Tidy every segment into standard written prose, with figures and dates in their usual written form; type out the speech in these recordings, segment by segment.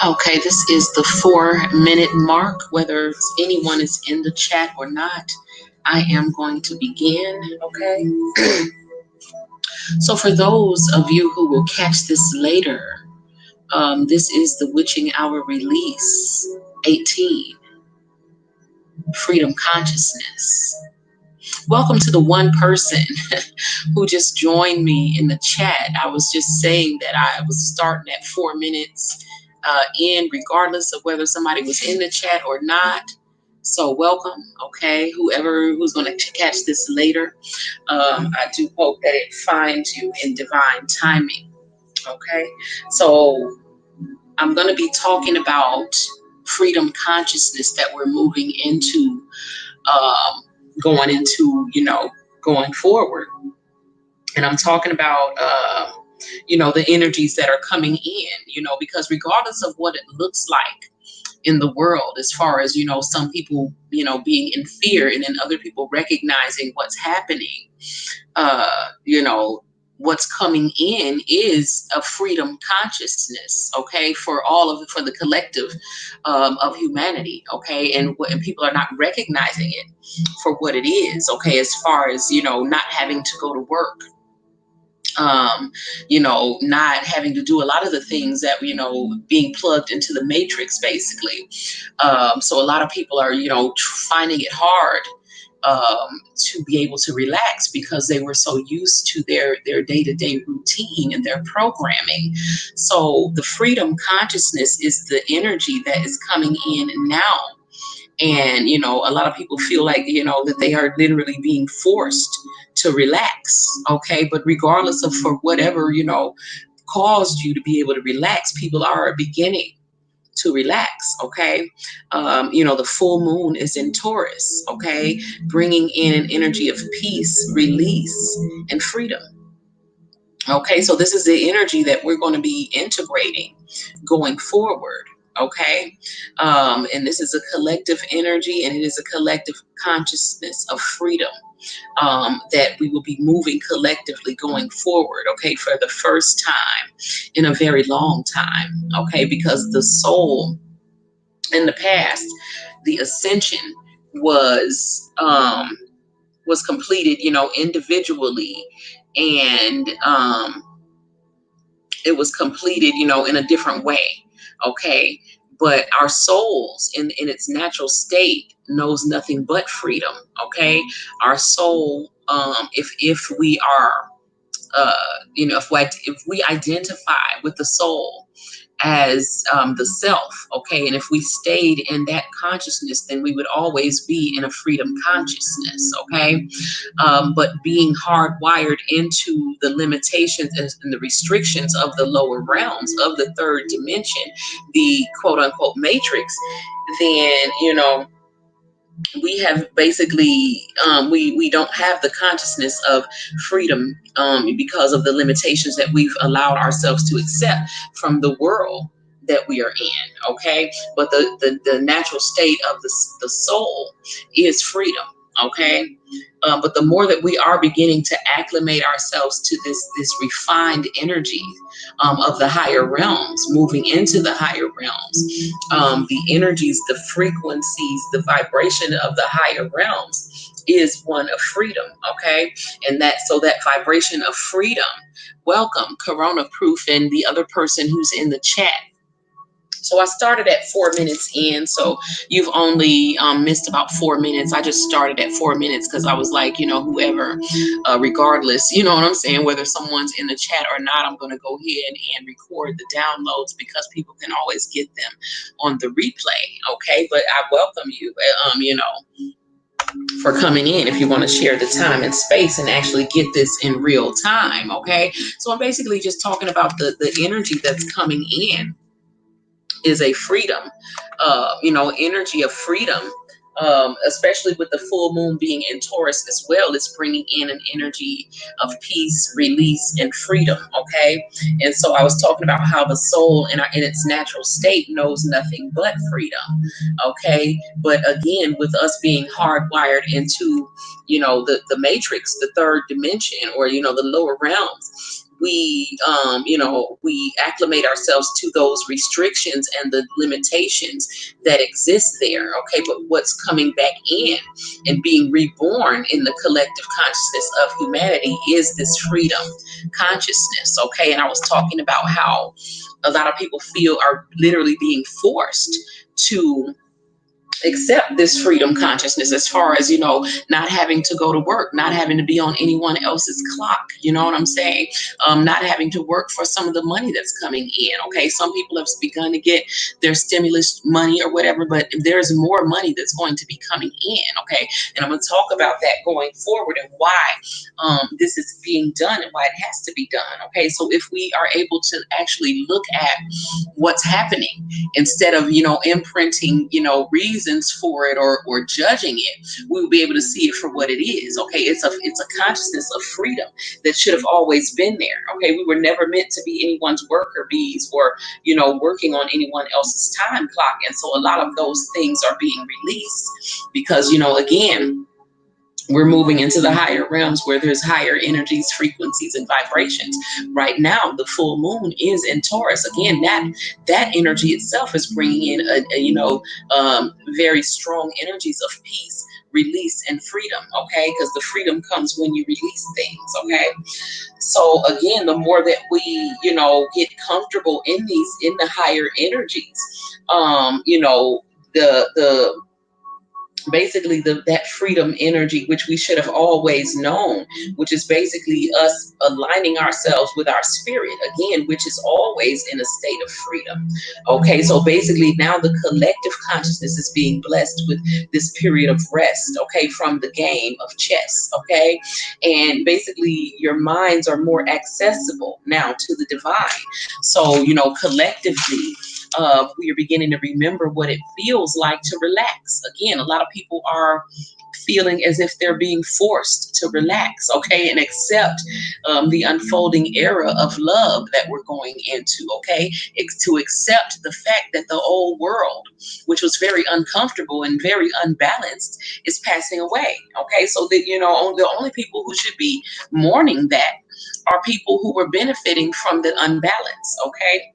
Okay, this is the 4-minute mark. Whether anyone is in the chat or not, I am going to begin. Okay. So, for those of you who will catch this later, this is the Witching Hour release 18, Freedom Consciousness. Welcome to the one person who just joined me in the chat. I was just saying that I was starting at 4 minutes in, regardless of whether somebody was in the chat or not. So welcome, okay? Who's going to catch this later, I do hope that it finds you in divine timing, okay? So I'm going to be talking about freedom consciousness that we're moving into, going forward. And I'm talking about, the energies that are coming in, because regardless of what it looks like in the world, as far as, some people, being in fear, and then other people recognizing what's happening, what's coming in is a freedom consciousness, okay, for the collective of humanity, okay, and people are not recognizing it for what it is, okay, as far as, not having to go to work, um, not having to do a lot of the things that, being plugged into the matrix, basically. So a lot of people are, finding it hard to be able to relax because they were so used to their day-to-day routine and their programming. So the freedom consciousness is the energy that is coming in now. And, a lot of people feel like, that they are literally being forced to relax. Okay. But regardless of for whatever, caused you to be able to relax, people are beginning to relax. Okay. The full moon is in Taurus. Okay. Bringing in an energy of peace, release, and freedom. Okay, so this is the energy that we're going to be integrating going forward. Okay, and this is a collective energy, and it is a collective consciousness of freedom that we will be moving collectively going forward. Okay, for the first time in a very long time. Okay, because the soul in the past, the ascension was completed, individually, and it was completed, in a different way. Okay. But our souls in its natural state knows nothing but freedom. Okay. Our soul, if we are, if we identify with the soul as the self, okay, and if we stayed in that consciousness, then we would always be in a freedom consciousness, okay. But being hardwired into the limitations and the restrictions of the lower realms of the third dimension, the quote unquote matrix, then we have basically we don't have the consciousness of freedom because of the limitations that we've allowed ourselves to accept from the world that we are in. Okay, but the natural state of the soul is freedom. Okay, but the more that we are beginning to acclimate ourselves to this refined energy of the higher realms, moving into the higher realms, the energies, the frequencies, the vibration of the higher realms is one of freedom. Okay, and that vibration of freedom. Welcome, Corona Proof, and the other person who's in the chat. So I started at 4 minutes in. So you've only missed about 4 minutes. I just started at 4 minutes because I was like, whoever, regardless, you know what I'm saying, whether someone's in the chat or not, I'm going to go ahead and record the downloads because people can always get them on the replay. Okay. But I welcome you, for coming in if you want to share the time and space and actually get this in real time. Okay. So I'm basically just talking about the energy that's coming in is a freedom, energy of freedom, especially with the full moon being in Taurus as well. It's bringing in an energy of peace, release, and freedom. Okay, and so I was talking about how the soul in its natural state knows nothing but freedom. Okay, but again, with us being hardwired into, the matrix, the third dimension, or the lower realms, we acclimate ourselves to those restrictions and the limitations that exist there. Okay, but what's coming back in and being reborn in the collective consciousness of humanity is this freedom consciousness. Okay, and I was talking about how a lot of people are literally being forced to accept this freedom consciousness, as far as not having to go to work, not having to be on anyone else's clock, you know what I'm saying, not having to work for some of the money that's coming in. Okay, some people have begun to get their stimulus money or whatever, but there's more money that's going to be coming in. Okay, and I'm going to talk about that going forward and why this is being done and why it has to be done. Okay, so if we are able to actually look at what's happening instead of imprinting reasons for it or judging it, we will be able to see it for what it is. Okay, it's a consciousness of freedom that should have always been there. Okay, we were never meant to be anyone's worker bees or working on anyone else's time clock, and so a lot of those things are being released because again, we're moving into the higher realms where there's higher energies, frequencies, and vibrations. Right now, the full moon is in Taurus. Again, that energy itself is bringing in very strong energies of peace, release and freedom, okay? Because the freedom comes when you release things, okay? So again, the more that we, get comfortable in the higher energies, the basically that freedom energy, which we should have always known, which is basically us aligning ourselves with our spirit again, which is always in a state of freedom. Okay, so basically now the collective consciousness is being blessed with this period of rest, okay, from the game of chess, okay, and basically your minds are more accessible now to the divine. So collectively, we are beginning to remember what it feels like to relax. Again, a lot of people are feeling as if they're being forced to relax, okay, and accept the unfolding era of love that we're going into, okay, to accept the fact that the old world, which was very uncomfortable and very unbalanced, is passing away, okay, so that, the only people who should be mourning that are people who were benefiting from the unbalance, okay.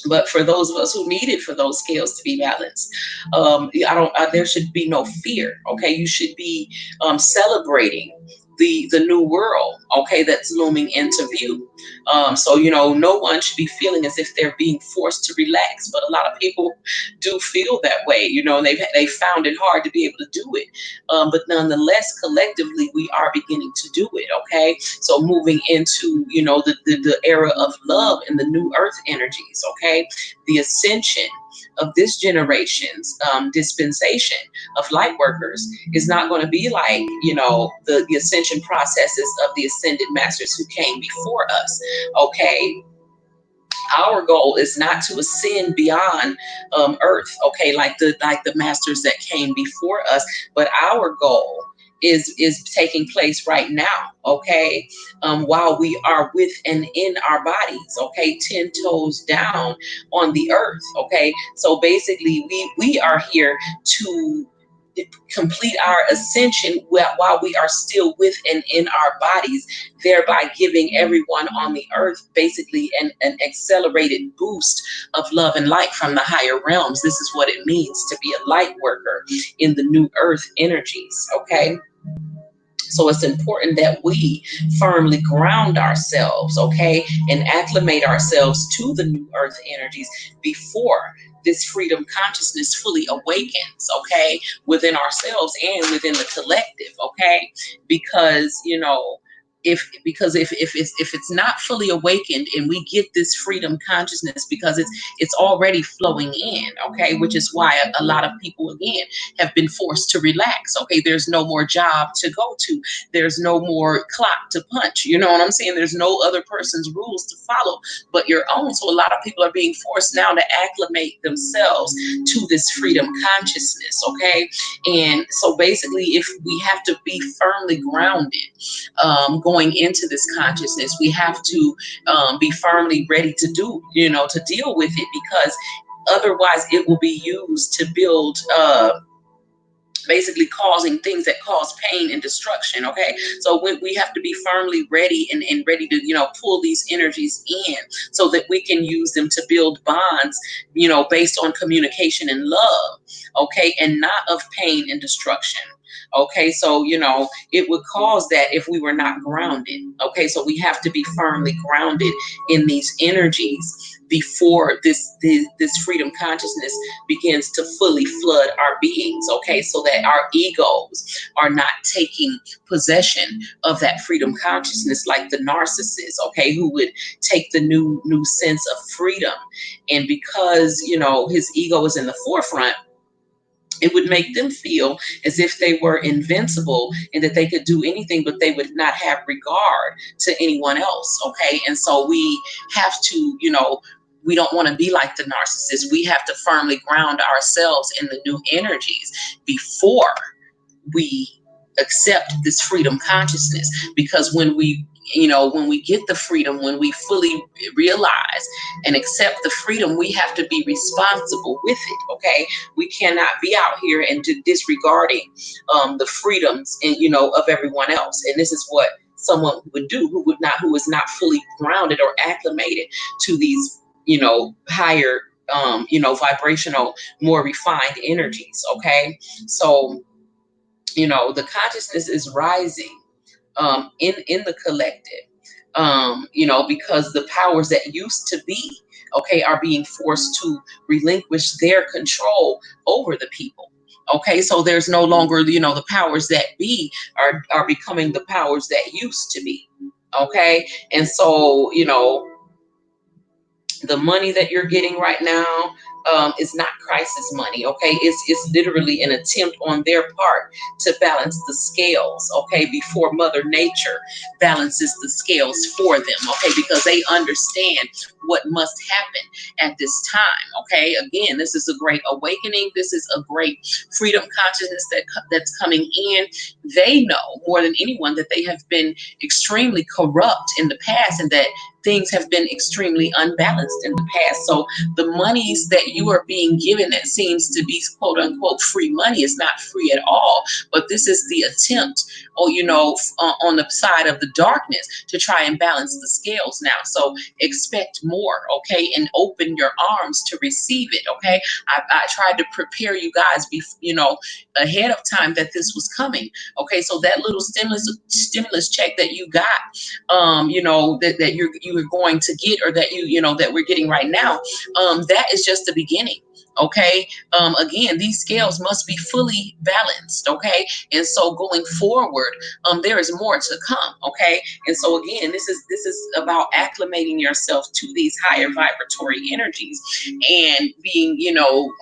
But for those of us who need it for those scales to be balanced, there should be no fear. Okay, you should be celebrating the new world. Okay, that's looming into view. So no one should be feeling as if they're being forced to relax. But a lot of people do feel that way. They found it hard to be able to do it. But nonetheless, collectively, we are beginning to do it. Okay, so moving into the era of love and the new earth energies. Okay, the ascension of this generation's dispensation of light workers is not going to be like the ascension processes of the ascended masters who came before us. Okay, our goal is not to ascend beyond earth, okay, like the masters that came before us, but our goal is taking place right now, okay, while we are with and in our bodies, okay, 10 toes down on the earth, okay. So basically we are here to complete our ascension while we are still with and in our bodies, thereby giving everyone on the earth basically an accelerated boost of love and light from the higher realms. This is what it means to be a light worker in the new earth energies, okay? So it's important that we firmly ground ourselves, okay, and acclimate ourselves to the new earth energies before this freedom consciousness fully awakens, okay, within ourselves and within the collective, okay, because if it's not fully awakened and we get this freedom consciousness, because it's already flowing in, okay, which is why a lot of people again have been forced to relax. Okay, there's no more job to go to, there's no more clock to punch, you know what I'm saying, there's no other person's rules to follow but your own. So a lot of people are being forced now to acclimate themselves to this freedom consciousness, okay. And so basically, if we have to be firmly grounded going into this consciousness, we have to be firmly ready to to deal with it, because otherwise it will be used to build basically causing things that cause pain and destruction, okay. So we have to be firmly ready and ready to pull these energies in, so that we can use them to build bonds based on communication and love, okay, and not of pain and destruction. Okay, so it would cause that if we were not grounded. Okay, so we have to be firmly grounded in these energies before this freedom consciousness begins to fully flood our beings, okay, so that our egos are not taking possession of that freedom consciousness like the narcissist, okay, who would take the new sense of freedom, and because his ego is in the forefront, it would make them feel as if they were invincible and that they could do anything, but they would not have regard to anyone else. Okay. And so we have to, we don't want to be like the narcissist. We have to firmly ground ourselves in the new energies before we accept this freedom consciousness, because when we get the freedom, when we fully realize and accept the freedom, we have to be responsible with it, okay. We cannot be out here and disregarding the freedoms and of everyone else. And this is what someone would do who is not fully grounded or acclimated to these higher vibrational, more refined energies, okay. So The consciousness is rising in the collective, because the powers that used to be, okay, are being forced to relinquish their control over the people. Okay, so there's no longer, the powers that be are becoming the powers that used to be. Okay, and so, the money that you're getting right now is not crisis money. Okay, it's literally an attempt on their part to balance the scales. Okay, before Mother Nature balances the scales for them. Okay, because they understand what must happen at this time. Okay, again, this is a great awakening. This is a great freedom consciousness that's coming in. They know more than anyone that they have been extremely corrupt in the past, and that things have been extremely unbalanced in the past. So the monies that you are being given that seems to be quote unquote free money is not free at all. But this is the attempt, on the side of the darkness to try and balance the scales now. So expect more, okay, and open your arms to receive it. Okay, I tried to prepare you guys, ahead of time that this was coming. Okay, so that little stimulus check that you got, that you are going to get, or that that we're getting right now, that is just the beginning. Okay, again, these scales must be fully balanced. Okay, and so going forward, there is more to come. Okay, and so again, this is about acclimating yourself to these higher vibratory energies, and being,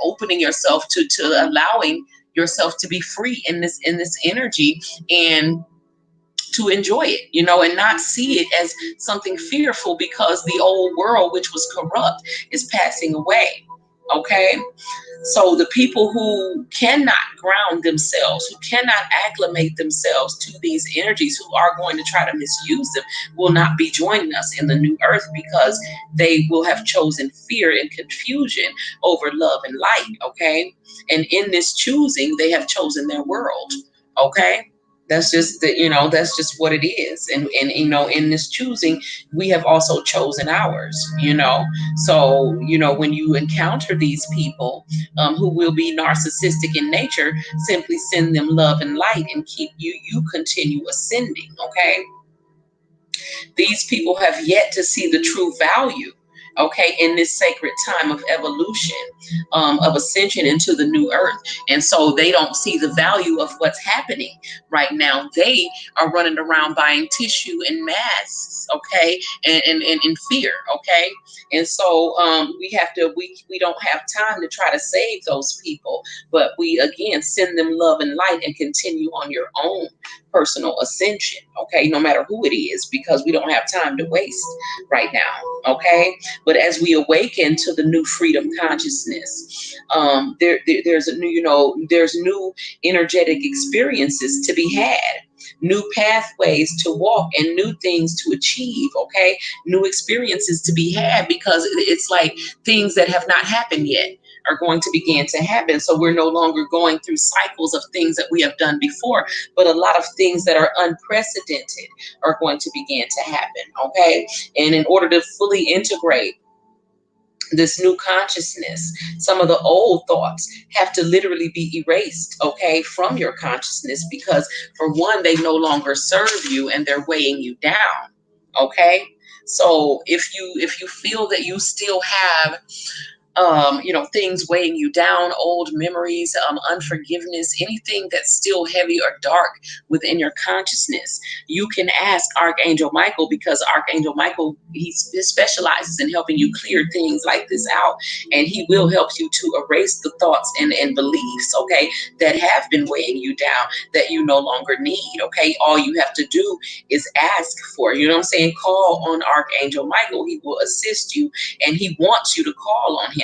opening yourself to allowing yourself to be free in this energy, and to enjoy it, and not see it as something fearful, because the old world, which was corrupt, is passing away. Okay, so the people who cannot ground themselves, who cannot acclimate themselves to these energies, who are going to try to misuse them, will not be joining us in the new earth, because they will have chosen fear and confusion over love and light. Okay, and in this choosing, they have chosen their world. Okay, that's just what it is. And in this choosing, we have also chosen ours. So when you encounter these people, who will be narcissistic in nature, simply send them love and light, and keep you continue ascending. Okay, these people have yet to see the true value, okay, in this sacred time of evolution, of ascension into the new earth. And so they don't see the value of what's happening right now. They are running around buying tissue and masks, okay, and in fear. Okay, and so we don't have time to try to save those people, but we again send them love and light, and continue on your own personal ascension. Okay, no matter who it is, because we don't have time to waste right now. Okay, but as we awaken to the new freedom consciousness, there's a new, there's new energetic experiences to be had, new pathways to walk, and new things to achieve. Okay, new experiences to be had, because it's like things that have not happened yet are going to begin to happen. So we're no longer going through cycles of things that we have done before, but a lot of things that are unprecedented are going to begin to happen. Okay, and in order to fully integrate this new consciousness, some of the old thoughts have to literally be erased, okay, from your consciousness, because for one, they no longer serve you, and they're weighing you down. Okay, so if you feel that you still have things weighing you down, old memories, unforgiveness, anything that's still heavy or dark within your consciousness, you can ask Archangel Michael, because Archangel Michael, he specializes in helping you clear things like this out, and he will help you to erase the thoughts and beliefs, okay, that have been weighing you down, that you no longer need. Okay, all you have to do is ask for, what I'm saying, call on Archangel Michael. He will assist you, and he wants you to call on him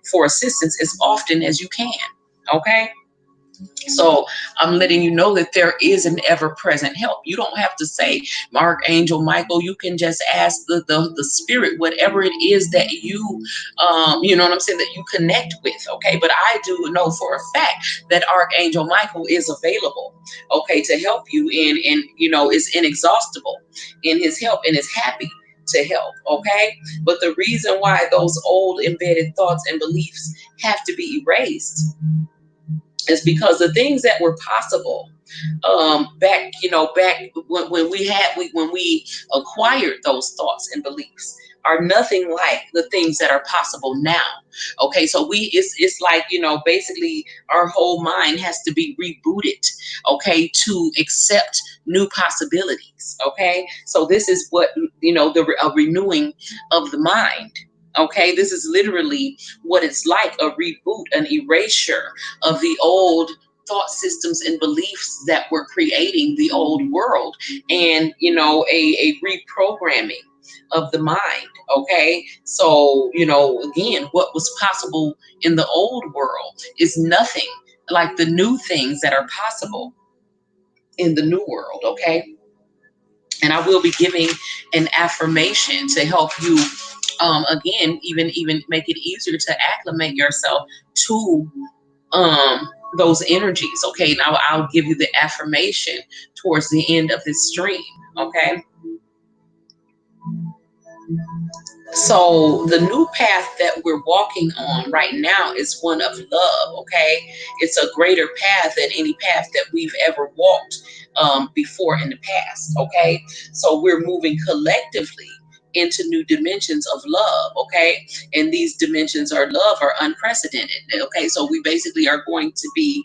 for assistance as often as you can. Okay, so I'm letting you know that there is an ever-present help. You don't have to say Archangel Michael. You can just ask the spirit, whatever it is that you know what I'm saying, that you connect with. Okay, but I do know for a fact that Archangel Michael is available, okay, to help you, and is inexhaustible in his help, and is happy to help. Okay, but the reason why those old embedded thoughts and beliefs have to be erased is because the things that were possible, back, when when we acquired those thoughts and beliefs are nothing like the things that are possible now. Okay, so it's like, basically our whole mind has to be rebooted, okay, to accept new possibilities. Okay, so this is what, a renewing of the mind. Okay, this is literally what it's like, a reboot, an erasure of the old thought systems and beliefs that were creating the old world, and a reprogramming of the mind. Okay, so again, what was possible in the old world is nothing like the new things that are possible in the new world. Okay, and I will be giving an affirmation to help you, again, even make it easier to acclimate yourself to um those energies. Okay, now I'll give you the affirmation towards the end of this stream. Okay, so the new path that we're walking on right now is one of love. Okay, it's a greater path than any path that we've ever walked before in the past. Okay, so we're moving collectively into new dimensions of love. Okay, and these dimensions are love are unprecedented. Okay, so we basically are going to be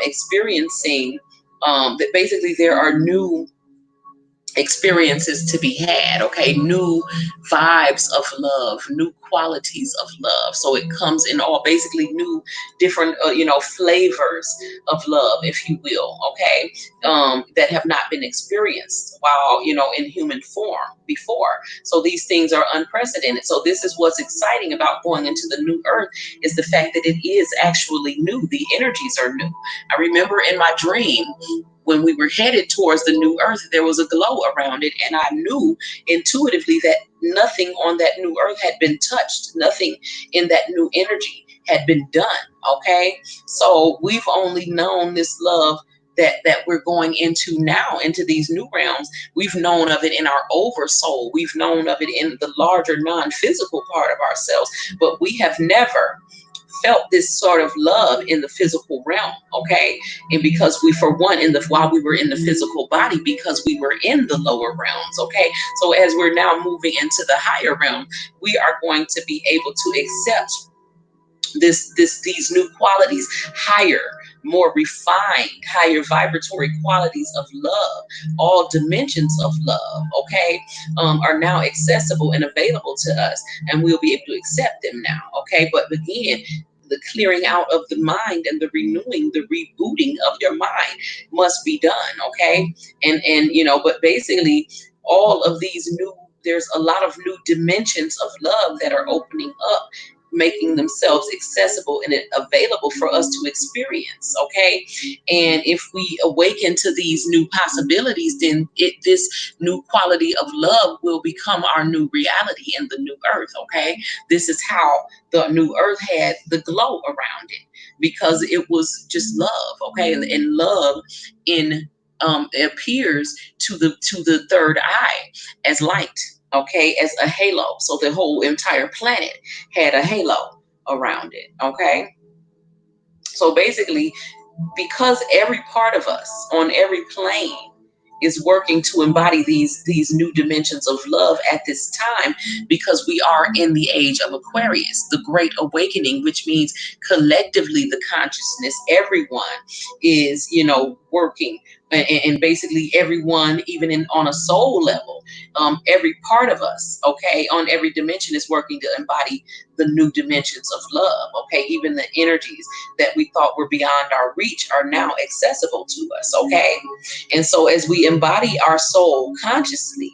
experiencing that basically there are new experiences to be had. Okay, new vibes of love, new qualities of love. So it comes in all basically new different flavors of love, if you will. Okay, that have not been experienced while in human form before. So these things are unprecedented. So this is what's exciting about going into the new earth, is the fact that it is actually new. The energies are new. I remember in my dream, when we were headed towards the new earth, there was a glow around it. And I knew intuitively that nothing on that new earth had been touched, nothing in that new energy had been done. Okay. So we've only known this love that we're going into now, into these new realms. We've known of it in our oversoul. We've known of it in the larger non-physical part of ourselves, but we have never felt this sort of love in the physical realm. Okay, and because we, for one, in the while we were in the physical body, because we were in the lower realms. Okay, so as we're now moving into the higher realm, we are going to be able to accept these new qualities, higher, more refined, higher vibratory qualities of love. All dimensions of love, okay, are now accessible and available to us, and we'll be able to accept them now. Okay, but again, the clearing out of the mind and the renewing, the rebooting of your mind must be done. Okay, and but basically, all of these new, there's a lot of new dimensions of love that are opening up, making themselves accessible and available for us to experience. Okay, and if we awaken to these new possibilities, then this new quality of love will become our new reality in the new earth. Okay, this is how the new earth had the glow around it, because it was just love. Okay, and love in appears to the third eye as light. Okay, as a halo. So the whole entire planet had a halo around it. Okay, so basically, because every part of us on every plane is working to embody these new dimensions of love at this time, because we are in the age of Aquarius, the great awakening, which means collectively the consciousness, everyone is working, and basically everyone, even on a soul level, every part of us, okay, on every dimension is working to embody the new dimensions of love. Okay, even the energies that we thought were beyond our reach are now accessible to us. Okay, and so as we embody our soul consciously,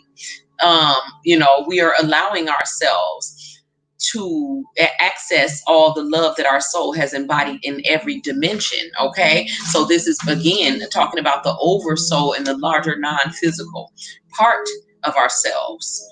we are allowing ourselves to access all the love that our soul has embodied in every dimension. Okay, so this is again talking about the oversoul and the larger non-physical part of ourselves.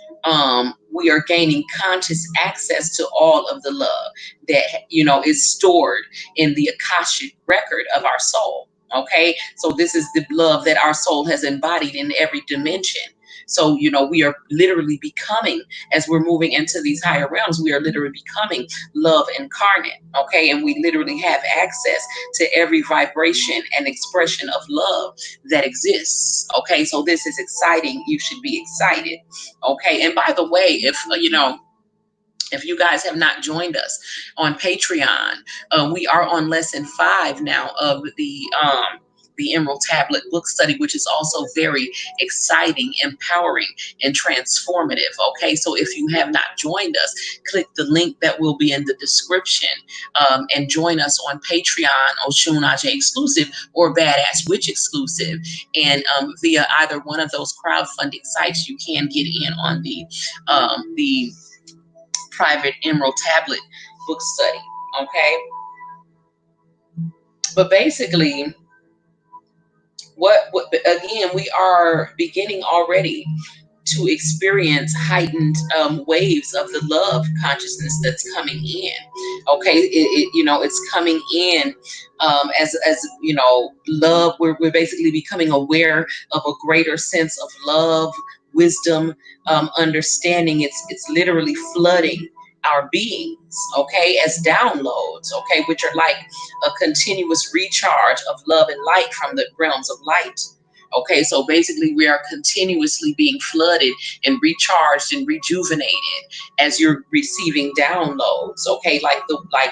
We are gaining conscious access to all of the love that is stored in the Akashic record of our soul. Okay, so this is the love that our soul has embodied in every dimension. So, we are literally becoming, as we're moving into these higher realms, we are literally becoming love incarnate. Okay. And we literally have access to every vibration and expression of love that exists. Okay. So this is exciting. You should be excited. Okay. And by the way, if you guys have not joined us on Patreon, we are on lesson 5 now of the Emerald Tablet book study, which is also very exciting, empowering, and transformative. Okay, so if you have not joined us, click the link that will be in the description, and join us on Patreon, Oshun Aje exclusive or Badass Witch exclusive. And via either one of those crowdfunding sites, you can get in on the private Emerald Tablet book study. Okay, but basically, what again, we are beginning already to experience heightened waves of the love consciousness that's coming in. Okay, it's coming in, as love. We're basically becoming aware of a greater sense of love, wisdom, understanding. It's literally flooding our beings, okay, as downloads, okay, which are like a continuous recharge of love and light from the realms of light. Okay, so basically we are continuously being flooded and recharged and rejuvenated as you're receiving downloads, okay, like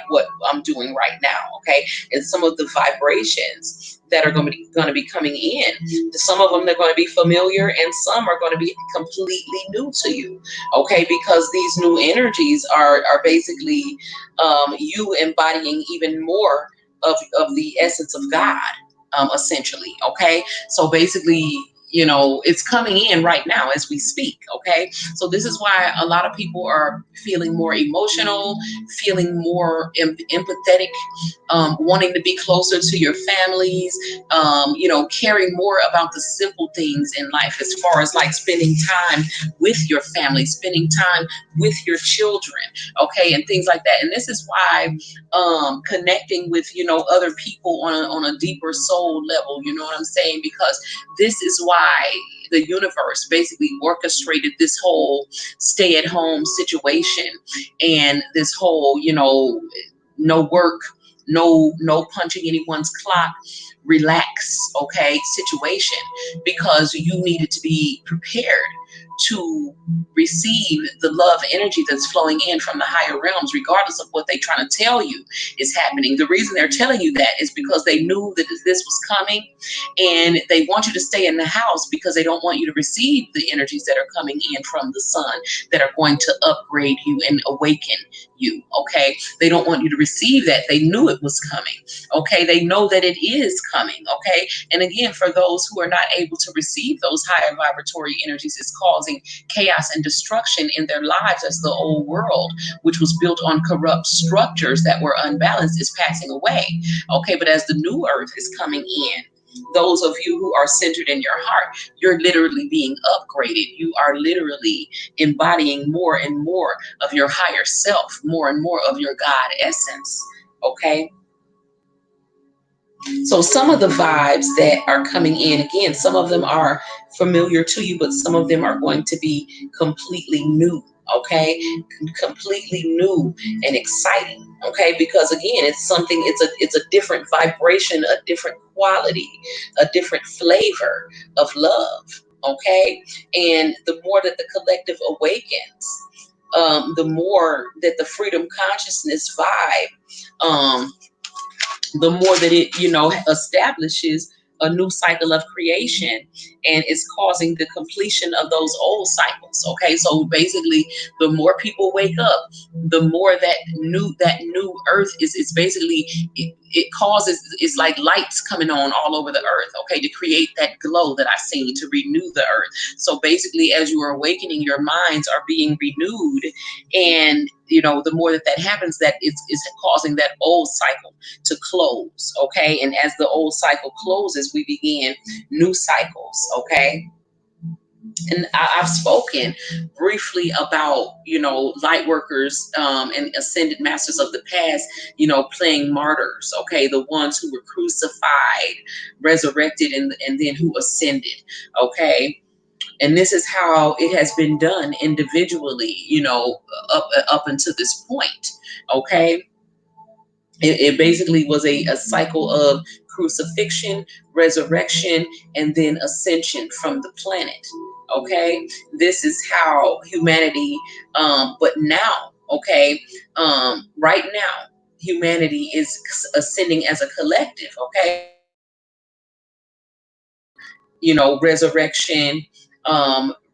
what I'm doing right now, okay? And some of the vibrations that are going to be coming in, some of them they're going to be familiar and some are going to be completely new to you, okay? Because these new energies are basically you embodying even more of the essence of God, essentially. Okay, so basically, it's coming in right now as we speak. Okay, so this is why a lot of people are feeling more emotional, feeling more empathetic, wanting to be closer to your families, caring more about the simple things in life, as far as like spending time with your family, spending time with your children, okay, and things like that. And this is why connecting with other people on a deeper soul level, you know what I'm saying, because this is why the universe basically orchestrated this whole stay at home situation and this whole no work, no punching anyone's clock, relax, okay, situation, because you needed to be prepared to receive the love energy that's flowing in from the higher realms, regardless of what they're trying to tell you is happening. The reason they're telling you that is because they knew that this was coming, and they want you to stay in the house because they don't want you to receive the energies that are coming in from the sun that are going to upgrade you and awaken you. Okay, they don't want you to receive that. They knew it was coming. Okay, they know that it is coming. Okay, and again, for those who are not able to receive those higher vibratory energies, it's causing chaos and destruction in their lives, as the old world, which was built on corrupt structures that were unbalanced, is passing away. Okay, but as the new earth is coming in, those of you who are centered in your heart, you're literally being upgraded. You are literally embodying more and more of your higher self, more and more of your God essence. Okay, so some of the vibes that are coming in, again, some of them are familiar to you, but some of them are going to be completely new. Okay, completely new and exciting. Okay, because again, it's a different vibration, a different quality, a different flavor of love. Okay, and the more that the collective awakens, the more that the freedom consciousness vibe, the more that it establishes a new cycle of creation, and it's causing the completion of those old cycles. Okay, so basically, the more people wake up, the more that new earth is basically, it causes, it's like lights coming on all over the earth, okay, to create that glow that I seen, to renew the earth. So basically, as you are awakening, your minds are being renewed, and the more that happens, that it's causing that old cycle to close. Okay, and as the old cycle closes, we begin new cycles. Okay, and I've spoken briefly about light workers, and ascended masters of the past, playing martyrs. Okay, the ones who were crucified, resurrected, and then who ascended. Okay, And this is how it has been done individually, up until this point. Okay. It basically was a cycle of crucifixion, resurrection, and then ascension from the planet. Okay, this is how humanity, but now, okay, right now, humanity is ascending as a collective. Okay, resurrection,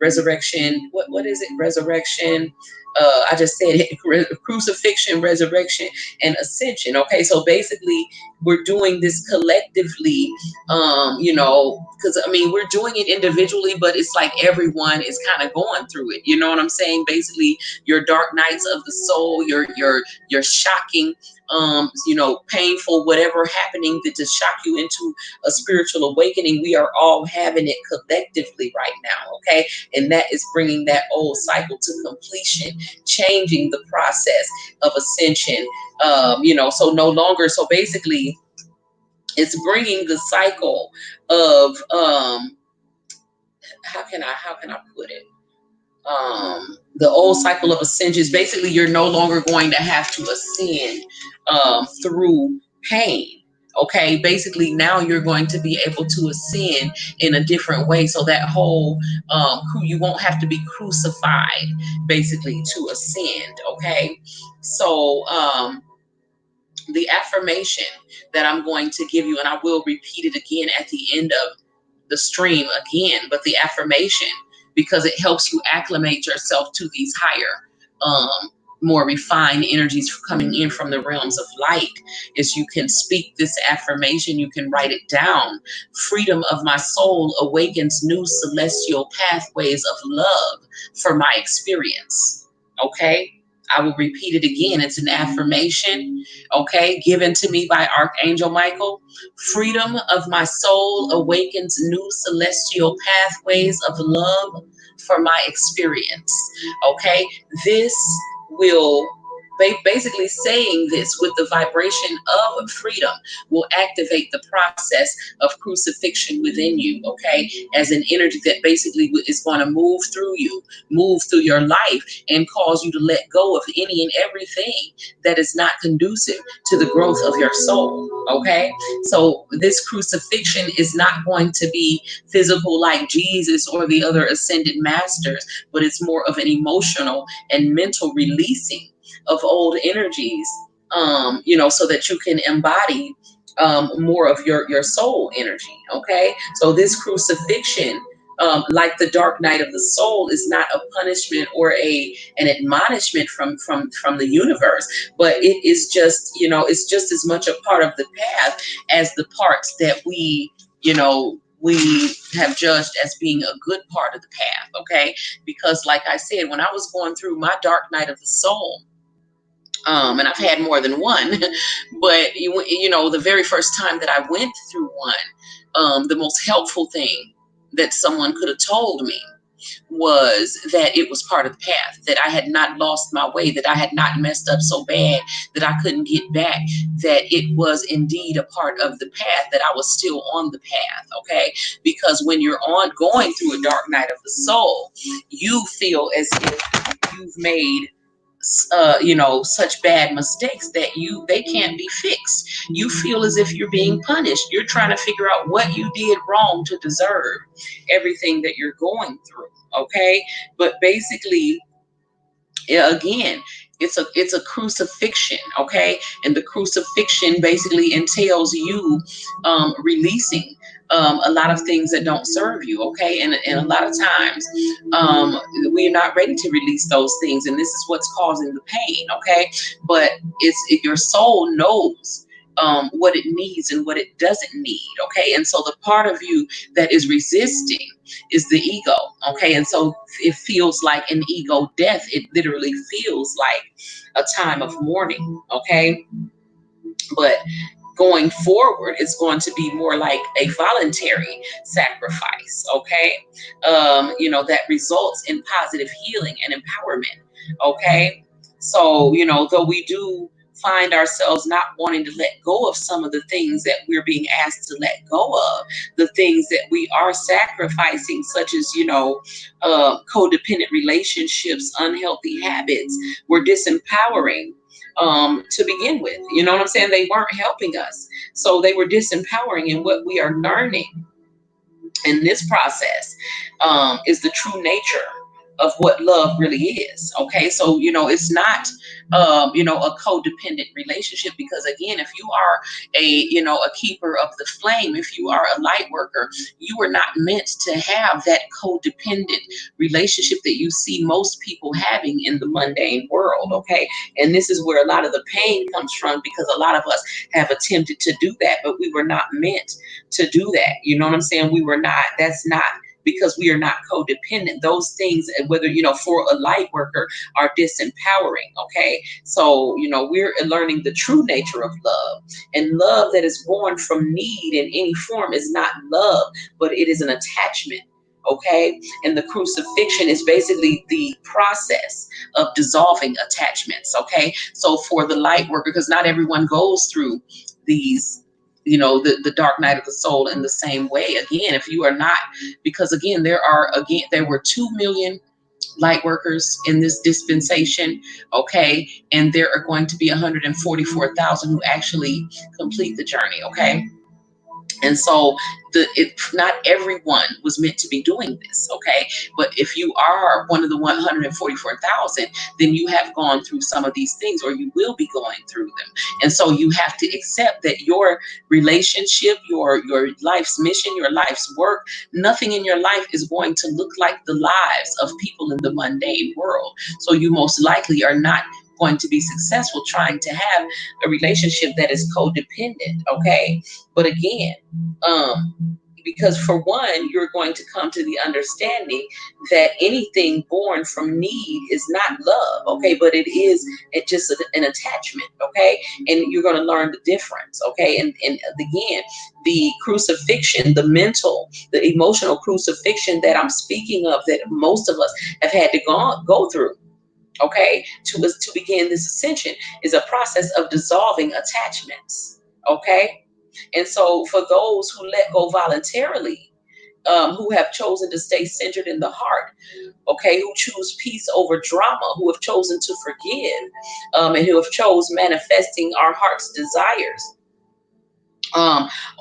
resurrection. What is it? Resurrection. I just said it. Crucifixion, resurrection, and ascension. Okay, so basically, we're doing this collectively. Because I mean, we're doing it individually, but it's like everyone is kind of going through it. You know what I'm saying? Basically, your dark nights of the soul, your shocking, painful, whatever happening that just shock you into a spiritual awakening. We are all having it collectively right now. Okay, and that is bringing that old cycle to completion, changing the process of ascension. So no longer. So basically, it's bringing the cycle of how can I put it? The old cycle of ascension is basically you're no longer going to have to ascend through pain. Okay, basically now you're going to be able to ascend in a different way. So that whole you won't have to be crucified basically to ascend. Okay, so the affirmation that I'm going to give you, and I will repeat it again at the end of the stream again, but the affirmation, because it helps you acclimate yourself to these higher, more refined energies coming in from the realms of light, is you can speak this affirmation, you can write it down. Freedom of my soul awakens new celestial pathways of love for my experience. Okay, I will repeat it again. It's an affirmation, okay, given to me by Archangel Michael. Freedom of my soul awakens new celestial pathways of love for my experience. Okay, this will basically saying this with the vibration of freedom will activate the process of crucifixion within you. Okay, as an energy that basically is going to move through your life and cause you to let go of any and everything that is not conducive to the growth of your soul. Okay, so this crucifixion is not going to be physical like Jesus or the other ascended masters, but it's more of an emotional and mental releasing of old energies, so that you can embody more of your soul energy. Okay, so this crucifixion, like the dark night of the soul, is not a punishment or an admonishment from the universe, but it is just, it's just as much a part of the path as the parts that we have judged as being a good part of the path. Okay, because like I said, when I was going through my dark night of the soul, and I've had more than one, but the very first time that I went through one, the most helpful thing that someone could have told me was that it was part of the path, that I had not lost my way, that I had not messed up so bad that I couldn't get back, that it was indeed a part of the path, that I was still on the path. Okay, because when you're going through a dark night of the soul, you feel as if you've made such bad mistakes that they can't be fixed. You feel as if you're being punished. You're trying to figure out what you did wrong to deserve everything that you're going through. Okay, but basically, yeah, again, it's a crucifixion. Okay, and the crucifixion basically entails you releasing a lot of things that don't serve you. Okay, and a lot of times we're not ready to release those things, and this is what's causing the pain. Okay, but your soul knows what it needs and what it doesn't need. Okay, and so the part of you that is resisting is the ego. Okay, and so it feels like an ego death. It literally feels like a time of mourning. Okay, but going forward, it's going to be more like a voluntary sacrifice. Okay, that results in positive healing and empowerment. Okay, so though we do find ourselves not wanting to let go of some of the things that we're being asked to let go of, the things that we are sacrificing, such as, codependent relationships, unhealthy habits, were disempowering to begin with. You know what I'm saying? They weren't helping us. So they were disempowering. And what we are learning in this process is the true nature of what love really is. Okay, so it's not a codependent relationship, because again, if you are a keeper of the flame, if you are a light worker, you are not meant to have that codependent relationship that you see most people having in the mundane world. Okay, and this is where a lot of the pain comes from, because a lot of us have attempted to do that, but we were not meant to do that. You know what I'm saying? We were not. That's not, because we are not codependent. Those things, whether, for a light worker, are disempowering. Okay. So, we're learning the true nature of love, and love that is born from need in any form is not love, but it is an attachment. Okay. And the crucifixion is basically the process of dissolving attachments. Okay. So for the light worker, because not everyone goes through these, the dark night of the soul in the same way. Again, if you are not, because again, there were 2 million light workers in this dispensation. Okay. And there are going to be 144,000 who actually complete the journey. Okay. And so not everyone was meant to be doing this. Okay. But if you are one of the 144,000, then you have gone through some of these things, or you will be going through them. And so you have to accept that your relationship, your life's mission, your life's work, nothing in your life is going to look like the lives of people in the mundane world. So you most likely are not going to be successful trying to have a relationship that is codependent. Okay. But again, because for one, you're going to come to the understanding that anything born from need is not love. Okay. But it's just an attachment. Okay. And you're going to learn the difference. Okay. And again, the crucifixion, the mental, the emotional crucifixion that I'm speaking of, that most of us have had to go through, okay, to begin this ascension, is a process of dissolving attachments. Okay. And so for those who let go voluntarily, who have chosen to stay centered in the heart, okay, who choose peace over drama, who have chosen to forgive, and who have chose manifesting our heart's desires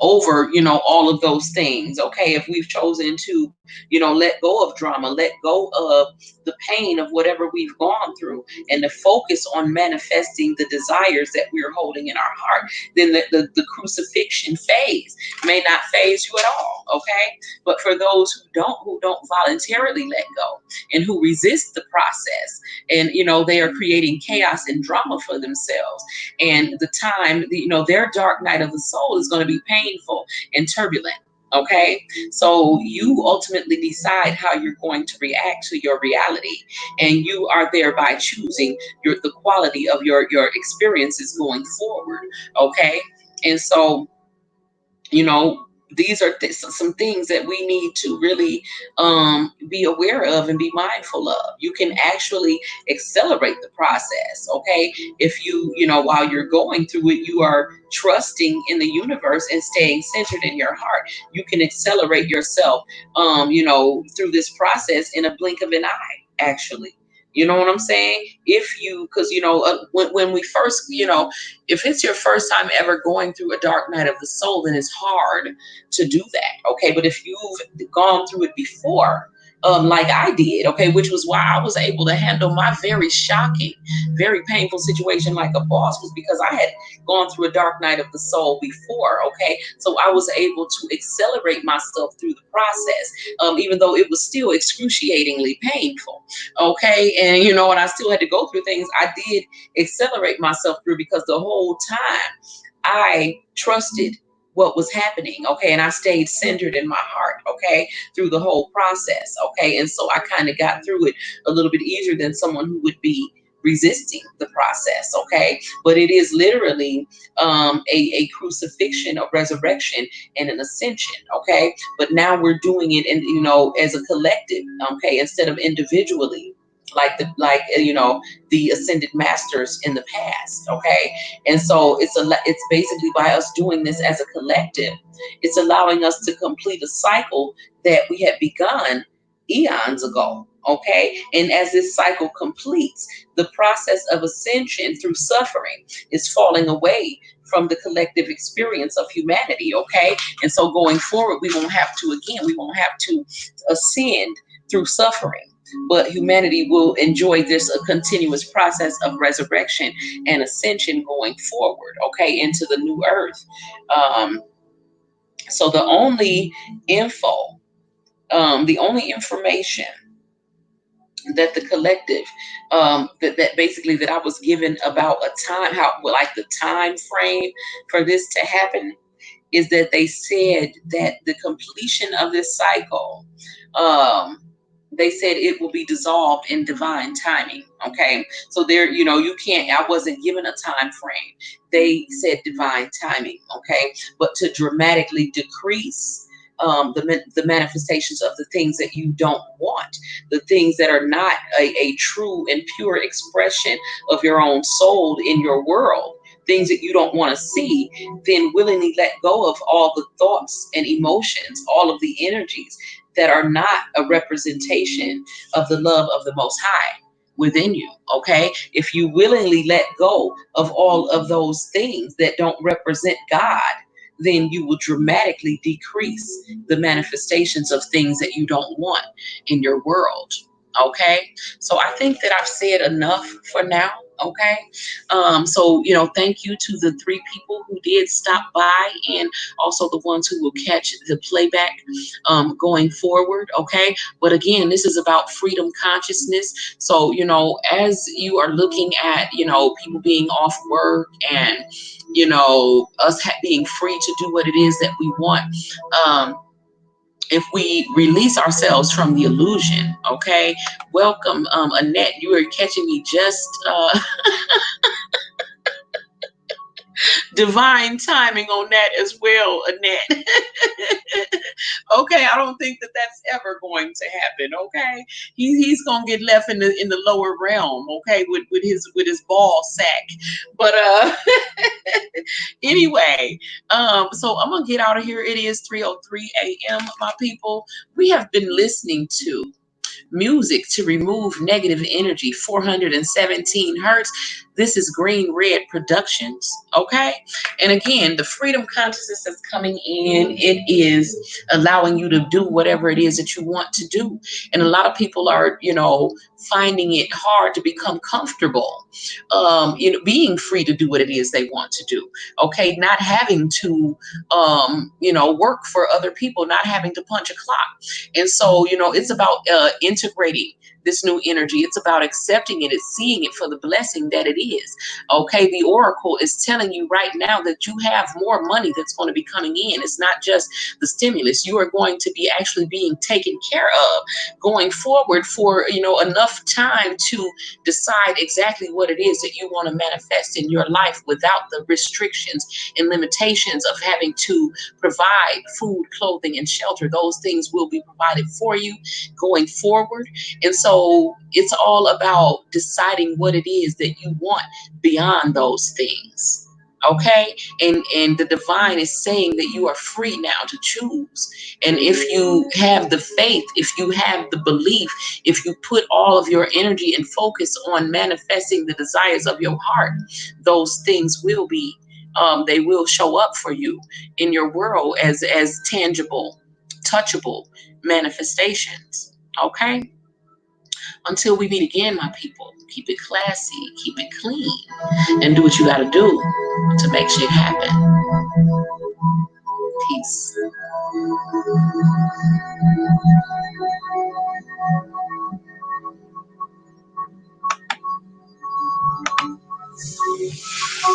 over, all of those things. Okay. If we've chosen to, let go of drama, let go of the pain of whatever we've gone through, and to focus on manifesting the desires that we're holding in our heart, then the crucifixion phase may not phase you at all. Okay. But for those who don't voluntarily let go, and who resist the process, and, they are creating chaos and drama for themselves, and their dark night of the soul is going to be painful and turbulent. Okay. So you ultimately decide how you're going to react to your reality, and you are thereby choosing the quality of your experiences going forward. Okay. And so, you know these are some things that we need to really be aware of and be mindful of. You can actually accelerate the process. Okay. If while you're going through it, you are trusting in the universe and staying centered in your heart, you can accelerate yourself through this process in a blink of an eye, actually. You know what I'm saying? Because when we first, if it's your first time ever going through a dark night of the soul, then it's hard to do that. Okay. But if you've gone through it before, like I did, okay, which was why I was able to handle my very shocking, very painful situation like a boss, was because I had gone through a dark night of the soul before. Okay. So I was able to accelerate myself through the process, even though it was still excruciatingly painful. Okay. And, and I still had to go through things. I did accelerate myself through, because the whole time I trusted what was happening. Okay. And I stayed centered in my heart. Okay. Through the whole process. Okay. And so I kind of got through it a little bit easier than someone who would be resisting the process. Okay. But it is literally a crucifixion, a resurrection, and an ascension. Okay. But now we're doing it as a collective. Okay. Instead of individually. the ascended masters in the past. Okay, and so it's basically by us doing this as a collective, it's allowing us to complete a cycle that we had begun eons ago. Okay, and as this cycle completes, the process of ascension through suffering is falling away from the collective experience of humanity. Okay, and so going forward, we won't have to ascend through suffering, but humanity will enjoy this a continuous process of resurrection and ascension going forward, okay, into the new earth. um, so info the only information that the collective that basically that I was given about a time, how, like, the time frame for this to happen, is that they said that the completion of this cycle, um, they said it will be dissolved in divine timing. Okay, so there, you can't. I wasn't given a time frame. They said divine timing. Okay, but to dramatically decrease. The manifestations of the things that you don't want, the things that are not a true and pure expression of your own soul in your world, things that you don't want to see, then willingly let go of all the thoughts and emotions, all of the energies that are not a representation of the love of the Most High within you. Okay, if you willingly let go of all of those things that don't represent God, then you will dramatically decrease the manifestations of things that you don't want in your world. Okay, so I think that I've said enough for now. Okay, so thank you to the three people who did stop by, and also the ones who will catch the playback going forward. Okay, but again, this is about freedom consciousness. So as you are looking at people being off work, and us being free to do what it is that we want, if we release ourselves from the illusion. Okay, welcome, Annette. You are catching me just divine timing on that as well, Annette. Okay, I don't think that that's ever going to happen. Okay, he's gonna get left in the lower realm. Okay, with his ball sack. But anyway, so I'm gonna get out of here. It is 3:03 a.m. My people. We have been listening to music to remove negative energy, 417 hertz. This is Green Red Productions. Okay, and again, the freedom consciousness that's coming in, it is allowing you to do whatever it is that you want to do. And a lot of people are finding it hard to become comfortable being free to do what it is they want to do. Okay, not having to work for other people, not having to punch a clock. And so it's about integrating this new energy. It's about accepting it. It's seeing it for the blessing that it is. Okay, the oracle is telling you right now that you have more money that's going to be coming in. It's not just the stimulus. You are going to be actually being taken care of going forward for enough time to decide exactly what it is that you want to manifest in your life without the restrictions and limitations of having to provide food, clothing, and shelter. Those things will be provided for you going forward. And so it's all about deciding what it is that you want beyond those things. Okay, and the divine is saying that you are free now to choose. And if you have the faith, if you have the belief, if you put all of your energy and focus on manifesting the desires of your heart, those things will be they will show up for you in your world as tangible, touchable manifestations. Okay, until we meet again, my people, keep it classy, keep it clean, and do what you got to do to make shit happen.